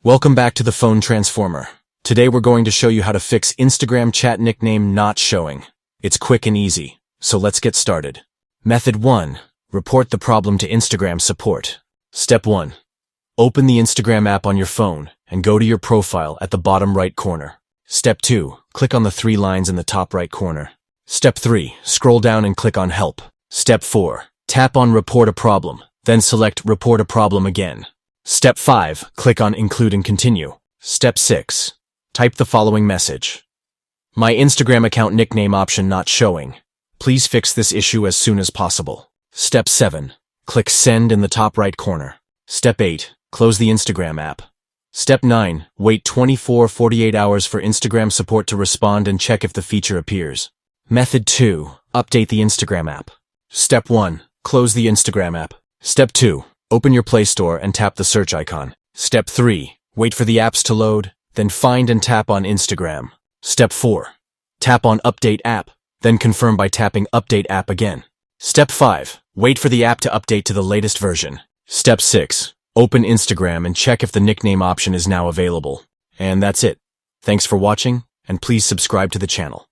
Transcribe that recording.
Welcome back to the Phone Transformer. Today we're going to show you how to fix Instagram chat nickname not showing. It's quick and easy, so let's get started. Method 1. Report the problem to Instagram support. Step 1. Open the Instagram app on your phone and go to your profile at the bottom right corner. Step 2. Click on the 3 lines in the top right corner. Step 3. Scroll down and click on Help. Step 4. Tap on Report a Problem, then select Report a Problem again. Step 5. Click on Include and Continue. Step 6. Type the following message. My Instagram account nickname option not showing. Please fix this issue as soon as possible. Step 7. Click Send in the top right corner. Step 8. Close the Instagram app. Step 9. Wait 24-48 hours for Instagram support to respond and check if the feature appears. Method 2. Update the Instagram app. Step 1. Close the Instagram app. Step 2. Open your Play Store and tap the search icon. Step 3. Wait for the apps to load, then find and tap on Instagram. Step 4. Tap on Update App, then confirm by tapping Update App again. Step 5. Wait for the app to update to the latest version. Step 6. Open Instagram and check if the nickname option is now available. And that's it. Thanks for watching, and please subscribe to the channel.